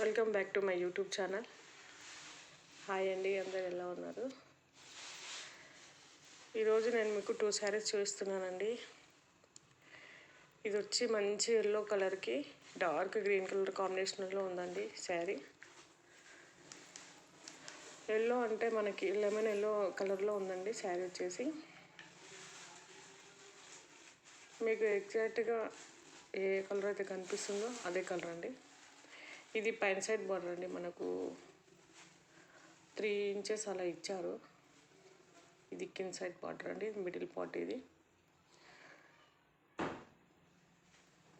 Welcome back to my YouTube channel. Hi అండి, అందరు ఎలా ఉన్నారు? ఈరోజు నేను మీకు 2 శారీస్ చూపిస్తున్నానండి. ఇది వచ్చి మంచి ఎల్లో కలర్కి డార్క్ గ్రీన్ కలర్ కాంబినేషన్లో ఉందండి శారీ. ఎల్లో అంటే మనకి లెమన్ ఎల్లో కలర్లో ఉందండి శారీ వచ్చేసి. మీకు ఎగ్జాక్ట్గా ఏ కలర్ అయితే కనిపిస్తుందో అదే కలర్ అండి. ఇది పైన సైడ్ బార్డర్ అండి, మనకు 3 ఇంచెస్ అలా ఇచ్చారు. ఇది కింద సైడ్ బార్డర్ అండి, మిడిల్ పార్ట్ ఇది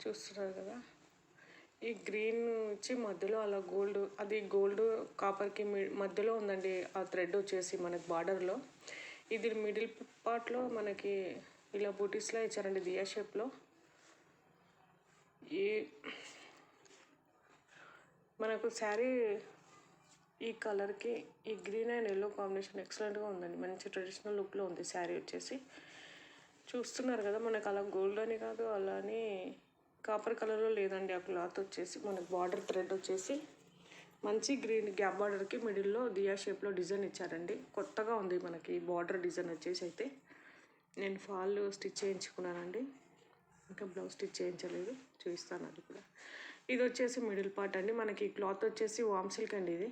చూస్తున్నారు కదా. ఈ గ్రీన్ వచ్చి మధ్యలో అలా గోల్డ్, అది గోల్డ్ కాపర్కి మధ్యలో ఉందండి ఆ థ్రెడ్ వచ్చేసి మనకి బార్డర్లో. ఇది మిడిల్ పార్ట్లో మనకి ఇలా బూటీస్లో ఇచ్చారండి దియా షేప్లో. ఈ మనకు శారీ ఈ కలర్కి ఈ గ్రీన్ అండ్ ఎల్లో కాంబినేషన్ ఎక్సలెంట్గా ఉందండి. మంచి ట్రెడిషనల్ లుక్లో ఉంది శారీ వచ్చేసి. చూస్తున్నారు కదా, మనకు అలా గోల్డ్ అని కాదు, అలా అని కాపర్ కలర్లో లేదండి. ఆ క్లాత్ వచ్చేసి మనకు బార్డర్ థ్రెడ్ వచ్చేసి మంచి గ్రీన్ గ్యాప్ బార్డర్కి మిడిల్లో దియా షేప్లో డిజైన్ ఇచ్చారండి. కొత్తగా ఉంది మనకి బార్డర్ డిజైన్ వచ్చేసి. అయితే నేను ఫాల్ స్టిచ్ చేయించుకున్నానండి, ఇంకా బ్లౌజ్ స్టిచ్ చేయించలేదు, చూపిస్తాను అది కూడా. ఇది వచ్చేసి మిడిల్ పార్ట్ అండి. మనకి క్లాత్ వచ్చేసి వామ్ సిల్క్ అండి. ఇది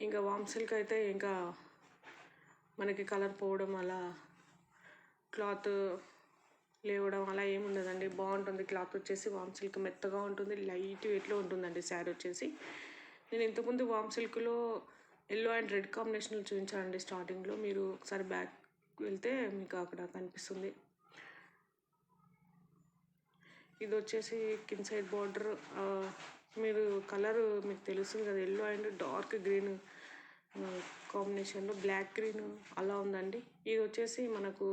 ఇంకా వామ్ సిల్క్ అయితే ఇంకా మనకి కలర్ పోవడం అలా క్లాత్ లేవడం అలా ఏమి ఉండదండి. బాగుంటుంది క్లాత్ వచ్చేసి. వామ్ సిల్క్ మెత్తగా ఉంటుంది, లైట్ వెయిట్లో ఉంటుందండి శారీ వచ్చేసి. నేను ఇంతకుముందు వామ్ సిల్క్లో ఎల్లో అండ్ రెడ్ కాంబినేషన్లో చూపించానండి స్టార్టింగ్లో. మీరు ఒకసారి బ్యాక్ వెళ్తే మీకు అక్కడ కనిపిస్తుంది. ఇది వచ్చేసి కింద సైడ్ బార్డర్. మీరు కలర్ మీకు తెలుస్తుంది కదా, ఎల్లో అండ్ డార్క్ గ్రీన్ కాంబినేషన్లో బ్లాక్ గ్రీన్ అలా ఉందండి. ఇది వచ్చేసి మనకు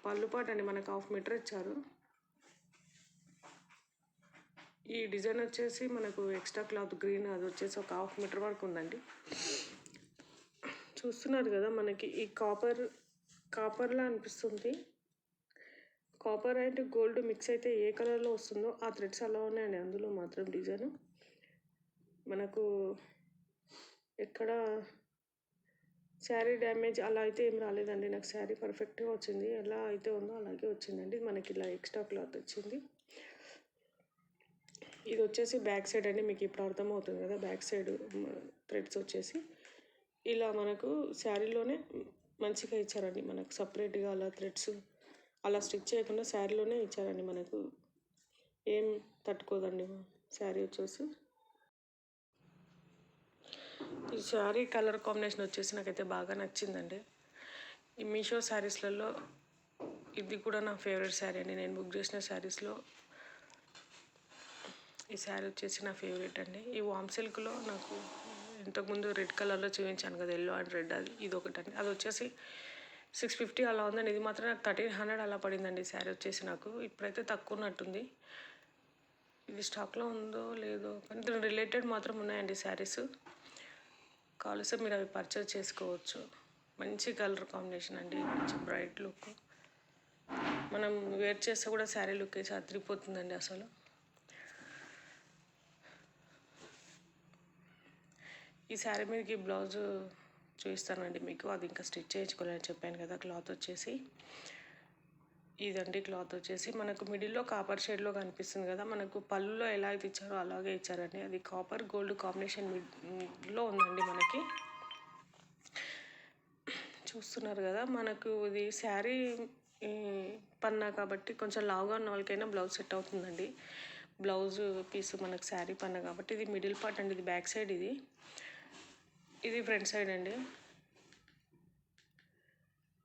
పళ్ళుపాటు అండి, మనకు 1/2 మీటర్ ఇచ్చారు. ఈ డిజైన్ వచ్చేసి మనకు ఎక్స్ట్రా క్లాత్ గ్రీన్ అది వచ్చేసి ఒక 1/2 మీటర్ వరకు ఉందండి. చూస్తున్నారు కదా, మనకి ఈ కాపర్లా అనిపిస్తుంది. కాపర్ అండ్ గోల్డ్ మిక్స్ అయితే ఏ కలర్లో వస్తుందో ఆ థ్రెడ్స్ అలా ఉన్నాయండి అందులో మాత్రం. డిజైన్ మనకు ఎక్కడ శారీ డ్యామేజ్ అలా అయితే ఏం రాలేదండి. నాకు శారీ పర్ఫెక్ట్గా వచ్చింది, ఎలా అయితే ఉందో అలాగే వచ్చిందండి. మనకి ఇలా ఎక్స్ట్రా క్లాత్ వచ్చింది. ఇది వచ్చేసి బ్యాక్ సైడ్ అండి. మీకు ఇప్పుడు అర్థమవుతుంది కదా, బ్యాక్ సైడ్ థ్రెడ్స్ వచ్చేసి ఇలా మనకు శారీలోనే మంచిగా ఇచ్చారండి. మనకు సపరేట్గా అలా థ్రెడ్స్ అలా స్టిచ్ చేయకుండా శారీలోనే ఇచ్చారండి. మనకు ఏం తట్టుకోదండి శారీ వచ్చేసి. ఈ శారీ కలర్ కాంబినేషన్ వచ్చేసి నాకైతే బాగా నచ్చిందండి. ఈ మీషో శారీస్లలో ఇది కూడా నా ఫేవరెట్ శారీ అండి. నేను బుక్ చేసిన శారీస్లో ఈ శారీ వచ్చేసి నా ఫేవరెట్ అండి. ఈ వామ్ సిల్క్లో నాకు ఇంతకుముందు రెడ్ కలర్లో చూపించాను కదా, ఎల్లో అండ్ రెడ్, అది ఇది ఒకటండి. అది వచ్చేసి 650 అలా ఉందండి. ఇది మాత్రం నాకు 1300 అలా పడిందండి శారీ వచ్చేసి. నాకు ఇప్పుడైతే తక్కువ ఉన్నట్టుంది. ఇది స్టాక్లో ఉందో లేదో కానీ దీని రిలేటెడ్ మాత్రం ఉన్నాయండి శారీస్. కావాల్సి మీరు అవి పర్చేజ్ చేసుకోవచ్చు. మంచి కలర్ కాంబినేషన్ అండి, మంచి బ్రైట్ లుక్. మనం వేర్ చేస్తే కూడా శారీ లుక్ వేసి అదిరిపోతుందండి అసలు. ఈ శారీ మీదకి బ్లౌజ్ చూపిస్తానండి మీకు. అది ఇంకా స్టిచ్ చేయించుకోవాలని చెప్పాను కదా. క్లాత్ వచ్చేసి ఇదండి. క్లాత్ వచ్చేసి మనకు మిడిల్లో కాపర్ షేడ్లో కనిపిస్తుంది కదా, మనకు పళ్ళులో ఎలా అయితే ఇచ్చారో అలాగే ఇచ్చారండి. అది కాపర్ గోల్డ్ కాంబినేషన్ మిడ్లో ఉందండి మనకి. చూస్తున్నారు కదా, మనకు ఇది శారీ పన్నా కాబట్టి కొంచెం లావుగా ఉన్న వాళ్ళకైనా బ్లౌజ్ సెట్ అవుతుందండి. బ్లౌజ్ పీస్ మనకు శారీ పన్నా కాబట్టి. ఇది మిడిల్ పార్ట్ అండి, ఇది బ్యాక్ సైడ్, ఇది ఫ్రంట్ సైడ్ అండి.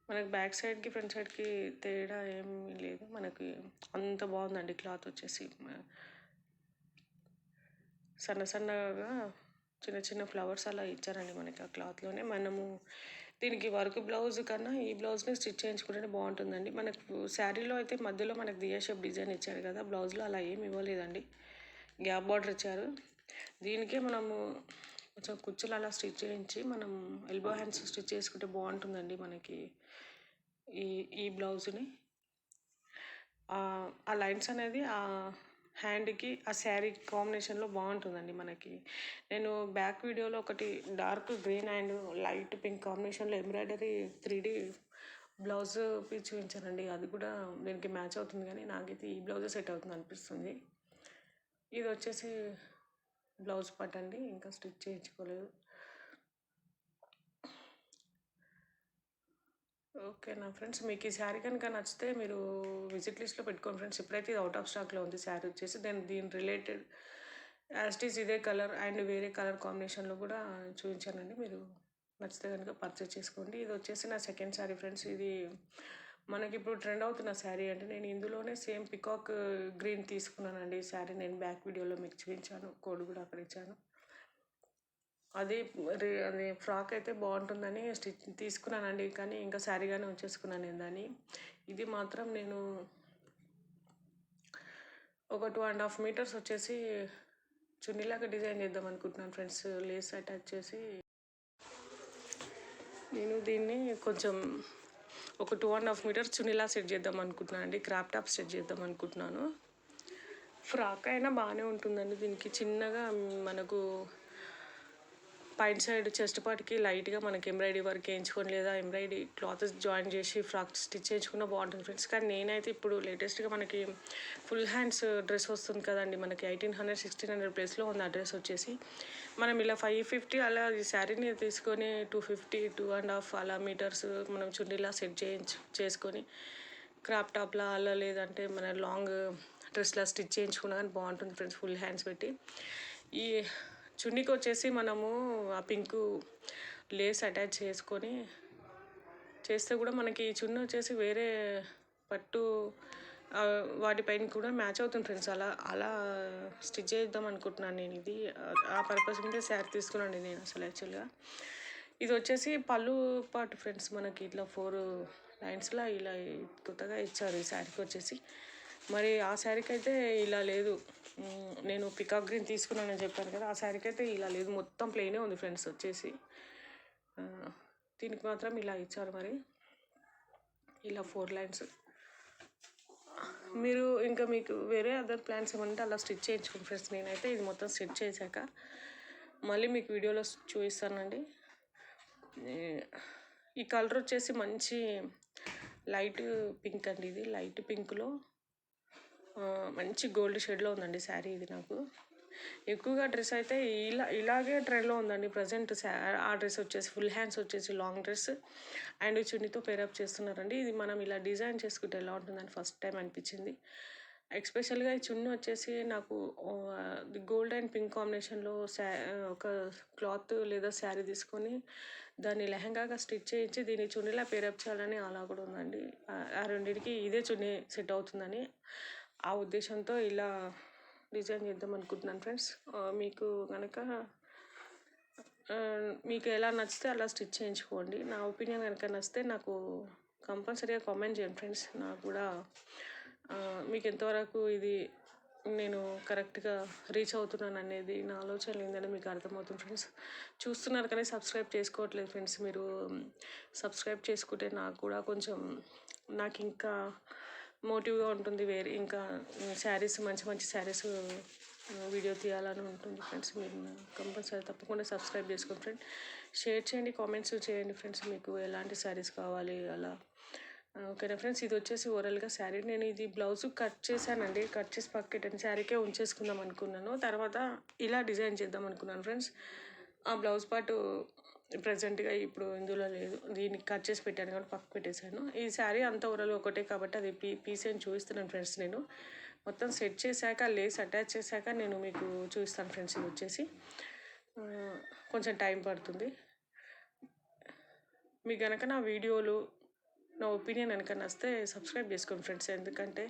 మనకు బ్యాక్ సైడ్కి ఫ్రంట్ సైడ్కి తేడా ఏమీ లేదు. మనకి అంత బాగుందండి క్లాత్ వచ్చేసి. సన్న సన్నగా చిన్న చిన్న ఫ్లవర్స్ అలా ఇచ్చారండి మనకి ఆ క్లాత్లోనే. మనము దీనికి వర్క్ బ్లౌజ్ కన్నా ఈ బ్లౌజ్ని స్టిచ్ చేయించుకుంటే బాగుంటుందండి. మనకు శారీలో అయితే మధ్యలో మనకు దియా షేప్ డిజైన్ ఇచ్చారు కదా, బ్లౌజ్లో అలా ఏమి ఇవ్వలేదండి. గ్యాప్ బార్డర్ ఇచ్చారు. దీనికే మనము కొంచెం కుచ్చులు అలా స్టిచ్ చేయించి మనం ఎల్బో హ్యాండ్స్ స్టిచ్ చేసుకుంటే బాగుంటుందండి మనకి ఈ బ్లౌజ్ని. ఆ లైన్స్ అనేది ఆ హ్యాండ్కి ఆ శారీ కాంబినేషన్లో బాగుంటుందండి మనకి. నేను బ్యాక్ వీడియోలో ఒకటి dark green and light pink కాంబినేషన్లో ఎంబ్రాయిడరీ 3D బ్లౌజ్ పీస్ చూపించానండి. అది కూడా దీనికి మ్యాచ్ అవుతుంది, కానీ నాకైతే ఈ బ్లౌజే సెట్ అవుతుంది అనిపిస్తుంది. ఇది వచ్చేసి బ్లౌజ్ పార్ట్ అండి, ఇంకా స్టిచ్ చేయించుకోలేదు. ఓకేనా ఫ్రెండ్స్, మీకు ఈ శారీ కనుక నచ్చితే మీరు విజిట్ లిస్ట్లో పెట్టుకోండి ఫ్రెండ్స్. ఇప్పుడైతే ఇది అవుట్ ఆఫ్ స్టాక్లో ఉంది శారీ వచ్చేసి. దీని రిలేటెడ్ యాస్టీస్ ఇదే కలర్ అండ్ వేరే కలర్ కాంబినేషన్లో కూడా చూపించానండి. మీరు నచ్చితే కనుక పర్చేస్ చేసుకోండి. ఇది వచ్చేసి నా సెకండ్ శారీ ఫ్రెండ్స్. ఇది మనకి ఇప్పుడు ట్రెండ్ అవుతున్న శారీ అంటే నేను ఇందులోనే సేమ్ పికాక్ గ్రీన్ తీసుకున్నానండి. ఈ శారీ నేను బ్యాక్ వీడియోలో మీకు చూపించాను, కోడ్ కూడా అక్కడ ఇచ్చాను. అది ఫ్రాక్ అయితే బాగుంటుందని తీసుకున్నానండి, కానీ ఇంకా శారీగానే ఉంచేసుకున్నాను నేను దాన్ని. ఇది మాత్రం నేను ఒక 2.5 మీటర్స్ వచ్చేసి చున్నీలాగా డిజైన్ చేద్దాం అనుకుంటున్నాను ఫ్రెండ్స్. లేస్ అటాచ్ చేసి నేను దీన్ని కొంచెం ఒక 2.5 మీటర్స్ చున్నీలా సెట్ చేద్దాం అనుకుంటున్నాను అండి. క్రాప్ టాప్ సెట్ చేద్దాం అనుకుంటున్నాను. ఫ్రాక్ అయినా బాగానే ఉంటుందండి. దీనికి చిన్నగా మనకు పైన సైడ్ చెస్ట్ పార్ట్కి లైట్గా మనకి ఎంబ్రాయిడరీ వర్క్ వేయించుకొని లేదా ఎంబ్రాయిడరీ క్లాత్ జాయిన్ చేసి ఫ్రాక్ స్టిచ్ చేయించుకున్న బాగుంటుంది ఫ్రెండ్స్. కానీ నేనైతే ఇప్పుడు లేటెస్ట్గా మనకి ఫుల్ హ్యాండ్స్ డ్రెస్ వస్తుంది కదండి, మనకి 1800 1600 ప్లేస్లో ఉంది ఆ డ్రెస్ వచ్చేసి. మనం ఇలా 550 అలా ఈ శారీని తీసుకొని 250 2.5 అలా మీటర్స్ మనం చున్నీలా సెట్ చేసుకొని క్రాప్ టాప్లా అలా లేదంటే మన లాంగ్ డ్రెస్లా స్టిచ్ చేయించుకున్నా కానీ బాగుంటుంది ఫ్రెండ్స్, ఫుల్ హ్యాండ్స్ పెట్టి. ఈ చున్నీకి వచ్చేసి మనము ఆ పింక్ లేస్ అటాచ్ చేసుకొని చేస్తే కూడా మనకి ఈ చున్నీ వచ్చేసి వేరే పట్టు వాటిపైన కూడా మ్యాచ్ అవుతుంది ఫ్రెండ్స్. అలా స్టిచ్ చేద్దాం అనుకుంటున్నాను నేను. ఇది ఆ పర్పస్ మీద శారీ తీసుకున్నాను నేను అసలు యాక్చువల్గా. ఇది వచ్చేసి పళ్ళు పాటు ఫ్రెండ్స్, మనకి ఇట్లా 4 లైన్స్లా ఇలా కొత్తగా ఇచ్చారు ఈ శారీకి వచ్చేసి. మరి ఆ శారీకి అయితే ఇలా లేదు. నేను పికాక్ గ్రీన్ తీసుకున్నానని చెప్పాను కదా, ఆ శారీకి అయితే ఇలా లేదు, మొత్తం ప్లెయినే ఉంది ఫ్రెండ్స్ వచ్చేసి. దీనికి మాత్రం ఇలా ఇచ్చారు. మరి ఇలా 4 లైన్స్. మీరు ఇంకా మీకు వేరే అదర్ ప్లాన్స్ ఏమంటే అలా స్టిచ్ చేయించుకోండి ఫ్రెండ్స్. నేనైతే ఇది మొత్తం స్టిచ్ చేశాక మళ్ళీ మీకు వీడియోలో చూపిస్తానండి. ఈ కలర్ వచ్చేసి మంచి లైట్ పింక్ అండి. ఇది లైట్ పింక్లో మంచి గోల్డ్ షేడ్లో ఉందండి శారీ. ఇది నాకు ఎక్కువగా డ్రెస్ అయితే ఇలాగే ట్రెండ్లో ఉందండి ప్రజెంట్. ఆ డ్రెస్ వచ్చేసి ఫుల్ హ్యాండ్స్ వచ్చేసి లాంగ్ డ్రెస్ అండ్ చున్నీతో పేరప్ చేస్తున్నారండి. ఇది మనం ఇలా డిజైన్ చేసుకుంటే ఎలా ఉంటుందని ఫస్ట్ టైం అనిపించింది. ఎస్పెషల్గా ఈ చున్నీ వచ్చేసి నాకు గోల్డ్ అండ్ పింక్ కాంబినేషన్లో ఒక క్లాత్ లేదా శారీ తీసుకొని దాన్ని లెహంగాగా స్టిచ్ చేయించి దీన్ని చున్నీలా పేరప్ చేయాలని అలా కూడా ఉందండి. ఆ రెండింటికి ఇదే చున్నీ సెట్ అవుతుందని ఆ ఉద్దేశంతో ఇలా డిజైన్ చేద్దాం అనుకుంటున్నాను ఫ్రెండ్స్. మీకు కనుక మీకు ఎలా నచ్చితే అలా స్టిచ్ చేయించుకోండి. నా ఒపీనియన్ కనుక నచ్చితే నాకు కంపల్సరీగా కామెంట్ చేయండి ఫ్రెండ్స్. నాకు కూడా మీకు ఎంతవరకు ఇది నేను కరెక్ట్గా రీచ్ అవుతున్నాను అనేది నా ఆలోచన ఏందని మీకు అర్థమవుతుంది ఫ్రెండ్స్. చూస్తున్నారు కానీ సబ్స్క్రైబ్ చేసుకోవట్లేదు ఫ్రెండ్స్. మీరు సబ్స్క్రైబ్ చేసుకుంటే నాకు కూడా కొంచెం నాకు ఇంకా మోటివ్గా ఉంటుంది. వేరే ఇంకా శారీస్ మంచి మంచి శారీస్ వీడియో తీయాలని ఉంటుంది ఫ్రెండ్స్. మీరు కంపల్సరీ తప్పకుండా సబ్స్క్రైబ్ చేసుకోండి ఫ్రెండ్. షేర్ చేయండి, కామెంట్స్ చేయండి ఫ్రెండ్స్, మీకు ఎలాంటి శారీస్ కావాలి అలా. ఓకేనా ఫ్రెండ్స్, ఇది వచ్చేసి ఓవరాల్గా శారీ. నేను ఇది బ్లౌజ్ కట్ చేశానండి, కట్ చేసి పక్కన శారీకే ఉంచేసుకుందాం అనుకున్నాను. తర్వాత ఇలా డిజైన్ చేద్దాం అనుకున్నాను ఫ్రెండ్స్. ఆ బ్లౌజ్ పార్ట్ ప్రజెంట్గా ఇప్పుడు ఇందులో లేదు, దీన్ని కట్ చేసి పెట్టాను కాబట్టి పక్కకు పెట్టేశాను. ఈ శారీ అంతా ఓవరాల్ ఒకటే కాబట్టి అది పీస్ అని చూపిస్తున్నాను ఫ్రెండ్స్. నేను మొత్తం సెట్ చేశాక లేస్ అటాచ్ చేశాక నేను మీకు చూపిస్తాను ఫ్రెండ్స్. ఇది వచ్చేసి కొంచెం టైం పడుతుంది. మీకు కనుక నా వీడియోలు నా ఒపీనియన్ కనుక నచ్చితే సబ్స్క్రైబ్ చేసుకోండి ఫ్రెండ్స్. ఎందుకంటే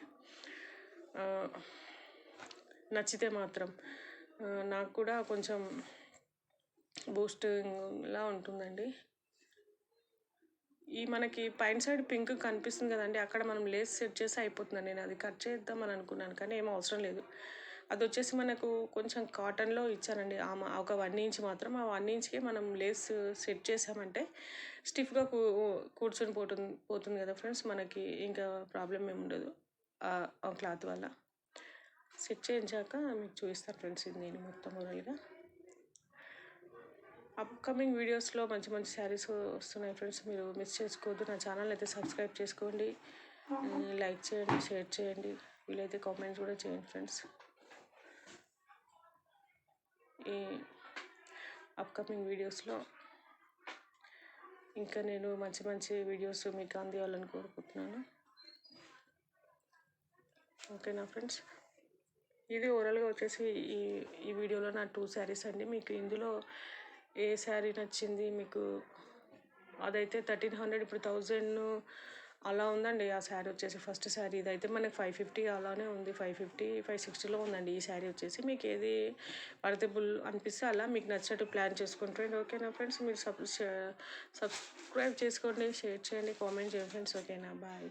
నచ్చితే మాత్రం నాకు కూడా కొంచెం బూస్టింగ్లా ఉంటుందండి. ఈ మనకి పైన సైడ్ పింక్ కనిపిస్తుంది కదండి, అక్కడ మనం లేస్ సెట్ చేసి అయిపోతుంది. నేను అది కట్ చేద్దామని అనుకున్నాను కానీ ఏం అవసరం లేదు. అది వచ్చేసి మనకు కొంచెం కాటన్లో ఇచ్చానండి, ఒక 1 ఇంచ్ మాత్రం. ఆ 1 ఇంచ్కి మనం లేస్ సెట్ చేసామంటే స్టిఫ్గా కూర్చొని పోతుంది కదా ఫ్రెండ్స్. మనకి ఇంకా ప్రాబ్లం ఏమి ఉండదు ఆ క్లాత్ వల్ల. సెట్ చేయించాక మీకు చూపిస్తాను ఫ్రెండ్స్. ఇది నేను మొత్తం మొదలుగా అప్కమింగ్ వీడియోస్లో మంచి మంచి శారీస్ వస్తున్నాయి ఫ్రెండ్స్. మీరు మిస్ చేసుకోవద్దు. నా ఛానల్ అయితే సబ్స్క్రైబ్ చేసుకోండి, లైక్ చేయండి, షేర్ చేయండి, వీలైతే కామెంట్స్ కూడా చేయండి ఫ్రెండ్స్. ఈ అప్కమింగ్ వీడియోస్లో ఇంకా నేను మంచి మంచి వీడియోస్ మీకు అందివ్వాలని కోరుకుంటున్నాను. ఓకేనా ఫ్రెండ్స్. ఇది ఓవరాల్గా వచ్చేసి ఈ ఈ వీడియోలో నా 2 శారీస్ అండి. మీకు ఇందులో ఏ శారీ నచ్చింది మీకు అదైతే 1300, ఇప్పుడు 1000 అలా ఉందండి. ఆ శారీ వచ్చేసి ఫస్ట్ శారీ ఇదైతే మనకి 550 అలానే ఉంది. 550, 560లో ఉందండి ఈ శారీ వచ్చేసి. మీకు ఏది వర్తబుల్ అనిపిస్తే అలా మీకు నచ్చినట్టు ప్లాన్ చేసుకుంటారండి. ఓకేనా ఫ్రెండ్స్. మీరు సబ్స్క్రైబ్ చేసుకోండి, షేర్ చేయండి, కామెంట్ చేయండి ఫ్రెండ్స్. ఓకేనా, బాయ్.